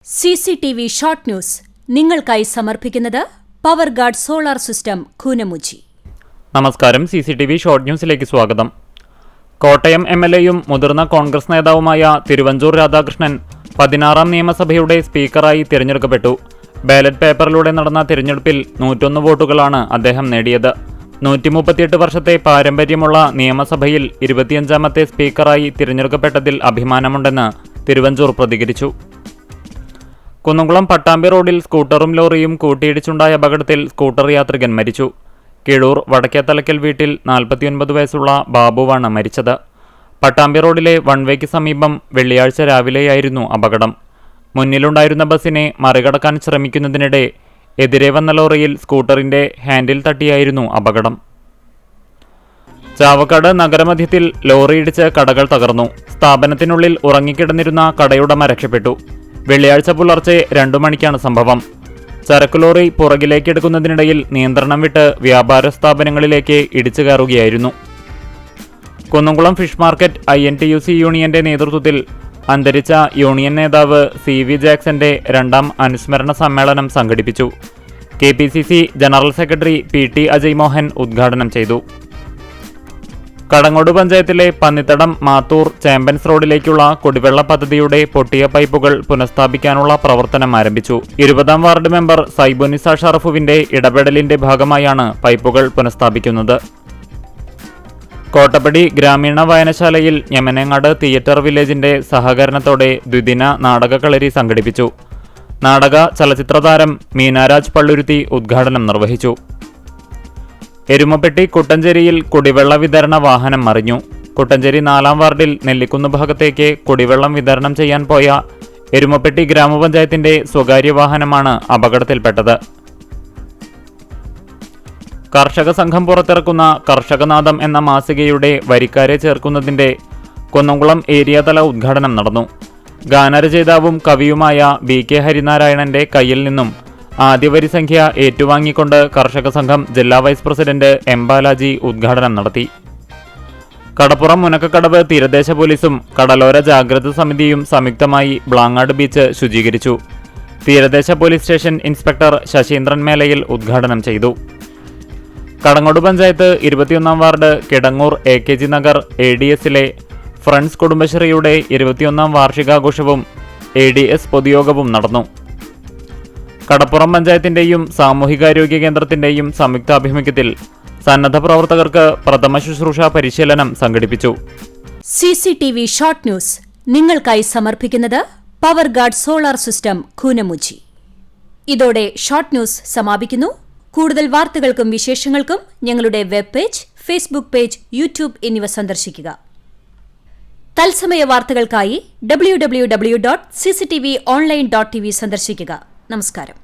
CCTV short news നിങ്ങൾക്കായി സമർപ്പിക്കുന്നത് power guard solar system Koonamuchi. നമസ്കാരം. CCTV ഷോർട്ട് ന്യൂസിലേക്ക് സ്വാഗതം. കോട്ടയം MLAയും മുതിർന്ന കോൺഗ്രസ് നേതാവുമായ തിരുവഞ്ചൂർ രാധാകൃഷ്ണൻ 16ാം നിയമസഭയുടെ സ്പീക്കറായി തിരഞ്ഞെടുക്കപ്പെട്ടു. ബാലറ്റ് പേപ്പറിലൂടെ നടന്ന തിരഞ്ഞെടുപ്പിൽ 101 വോട്ടുകളാണ് അദ്ദേഹം നേടിയത്. 138 വർഷത്തെ പാരമ്പര്യമുള്ള നിയമസഭയിൽ 25ാമത്തെ സ്പീക്കറായി തിരഞ്ഞെടുക്കപ്പെട്ടതിൽ അഭിമാനമുണ്ടെന്ന് തിരുവഞ്ചൂർ പ്രതികരിച്ചു. കുന്നംകുളം പട്ടാമ്പി റോഡിൽ സ്കൂട്ടറും ലോറിയും കൂട്ടിയിടിച്ചുണ്ടായ അപകടത്തിൽ സ്കൂട്ടർ യാത്രികൻ മരിച്ചു. കിഴൂർ വടക്കേത്തലക്കൽ വീട്ടിൽ 49 വയസ്സുള്ള ബാബുവാണ് മരിച്ചത്. പട്ടാമ്പി റോഡിലെ വൺവേക്ക് സമീപം വെള്ളിയാഴ്ച രാവിലെയായിരുന്നു അപകടം. മുന്നിലുണ്ടായിരുന്ന ബസിനെ മറികടക്കാൻ ശ്രമിക്കുന്നതിനിടെ എതിരെ വന്ന ലോറിയിൽ സ്കൂട്ടറിന്റെ ഹാൻഡിൽ തട്ടിയായിരുന്നു അപകടം. ചാവക്കാട് നഗരമധ്യത്തിൽ ലോറിയിടിച്ച് കടകൾ തകർന്നു. സ്ഥാപനത്തിനുള്ളിൽ ഉറങ്ങിക്കിടന്നിരുന്ന കടയുടമ രക്ഷപ്പെട്ടു. വെള്ളിയാഴ്ച പുലർച്ചെ 2 മണിക്കാണ് സംഭവം. ചരക്കുലോറി പുറകിലേക്കെടുക്കുന്നതിനിടയിൽ നിയന്ത്രണം വിട്ട് വ്യാപാര സ്ഥാപനങ്ങളിലേക്ക് ഇടിച്ചു കയറുകയായിരുന്നു. കുന്നംകുളം ഫിഷ് മാർക്കറ്റ് INTUC യൂണിയന്റെ നേതൃത്വത്തിൽ അന്തരിച്ച യൂണിയൻ നേതാവ് CV ജാക്സന്റെ 2ാം അനുസ്മരണ സമ്മേളനം സംഘടിപ്പിച്ചു. KPCC general secretary PT Ajay Mohan ഉദ്ഘാടനം ചെയ്തു. കടങ്ങോട് പഞ്ചായത്തിലെ പന്നിത്തടം മാത്തൂർ ചേമ്പൻസ് റോഡിലേക്കുള്ള കുടിവെള്ള പദ്ധതിയുടെ പൊട്ടിയ പൈപ്പുകൾ പുനഃസ്ഥാപിക്കാനുള്ള പ്രവർത്തനം ആരംഭിച്ചു. 20ാം വാർഡ് മെമ്പർ സൈബുനിസ ഷറഫുവിന്റെ ഇടപെടലിന്റെ ഭാഗമായാണ് പൈപ്പുകൾ പുനഃസ്ഥാപിക്കുന്നത്. കോട്ടപ്പടി ഗ്രാമീണ വായനശാലയിൽ ഞമനങ്ങാട് തിയേറ്റർ വില്ലേജിന്റെ സഹകരണത്തോടെ ദ്വിദിന നാടകക്കളരി സംഘടിപ്പിച്ചു. നാടക ചലച്ചിത്രതാരം മീനാരാജ് പള്ളുരുത്തി ഉദ്ഘാടനം നിർവഹിച്ചു. എരുമപ്പെട്ടി കുട്ടഞ്ചേരിയിൽ കുടിവെള്ള വിതരണ വാഹനം മറിഞ്ഞു. കുട്ടഞ്ചേരി 4ാം വാർഡിൽ നെല്ലിക്കുന്ന് ഭാഗത്തേക്ക് കുടിവെള്ളം വിതരണം ചെയ്യാൻ പോയ എരുമപ്പെട്ടി ഗ്രാമപഞ്ചായത്തിന്റെ സ്വകാര്യ വാഹനമാണ് അപകടത്തിൽപ്പെട്ടത്. കർഷക സംഘം പുറത്തിറക്കുന്ന കർഷകനാദം എന്ന മാസികയുടെ വരിക്കാരെ ചേർക്കുന്നതിന്റെ കുന്നംകുളം ഏരിയാതല ഉദ്ഘാടനം നടന്നു. ഗാനരചയിതാവും കവിയുമായ BK ഹരിനാരായണന്റെ കയ്യിൽ നിന്നും ആദ്യവരി സംഖ്യ ഏറ്റുവാങ്ങിക്കൊണ്ട് കർഷക സംഘം ജില്ലാ വൈസ് പ്രസിഡന്റ് M ബാലാജി ഉദ്ഘാടനം നടത്തി. കടപ്പുറം മുനക്കക്കടവ് തീരദേശ പോലീസും കടലോര ജാഗ്രത സമിതിയും സംയുക്തമായി ബ്ലാങ്ങാട് ബീച്ച് ശുചീകരിച്ചു. തീരദേശ police station inspector Sasheendran Melayil ഉദ്ഘാടനം ചെയ്തു. കടങ്ങോട് പഞ്ചായത്ത് 21ാം വാർഡ് കിടങ്ങൂർ AKG നഗർ ADSലെ ഫ്രണ്ട്സ് കുടുംബശ്രീയുടെ 21ാം വാർഷികാഘോഷവും ADS പൊതുയോഗവും നടന്നു. കടപ്പുറം പഞ്ചായത്തിന്റെയും സാമൂഹികാരോഗ്യ കേന്ദ്രത്തിന്റെയും സംയുക്താഭിമുഖ്യത്തിൽ സന്നദ്ധ പ്രവർത്തകർക്ക് പ്രഥമ ശുശ്രൂഷ പരിശീലനം സംഘടിപ്പിച്ചു. CCTV ഷോർട്ട് ന്യൂസ് നിങ്ങൾക്കായി സമർപ്പിക്കുന്നത് power guard solar system Koonamuchi. ഇതോടെ ഷോർട്ട് ന്യൂസ് സമാപിക്കുന്നു. കൂടുതൽ വാർത്തകൾക്കും വിശേഷങ്ങൾക്കും ഞങ്ങളുടെ web page, Facebook page, YouTube എന്നിവ സന്ദർശിക്കുക. തത്സമയ വാർത്തകൾക്കായി www.cctv online.tv സന്ദർശിക്കുക. നമസ്കാരം.